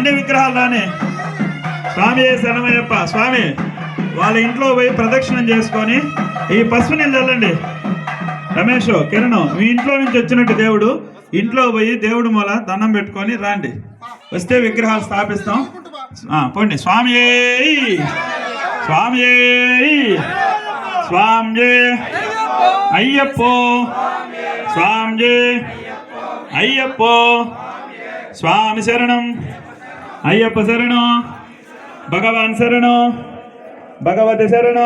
అన్ని విగ్రహాలు రాని. స్వామి శరణమయ్యప్ప. స్వామి వాళ్ళ ఇంట్లో పోయి ప్రదక్షిణం చేసుకొని ఈ పసుపు నీళ్ళు చల్లండి. రమేష్, కిరణ్, మీ ఇంట్లో నుంచి వచ్చినట్టు దేవుడు ఇంట్లో పోయి దేవుడు మూల దండం పెట్టుకొని రాండి. వస్తే విగ్రహాలు స్థాపిస్తాం. పోండి. స్వామి స్వామి స్వామి అయ్యప్పో స్వామి అయ్యప్పో స్వామి శరణం అయ్యప్ప శరణం భగవాన్ శరణం భగవతి శరణం.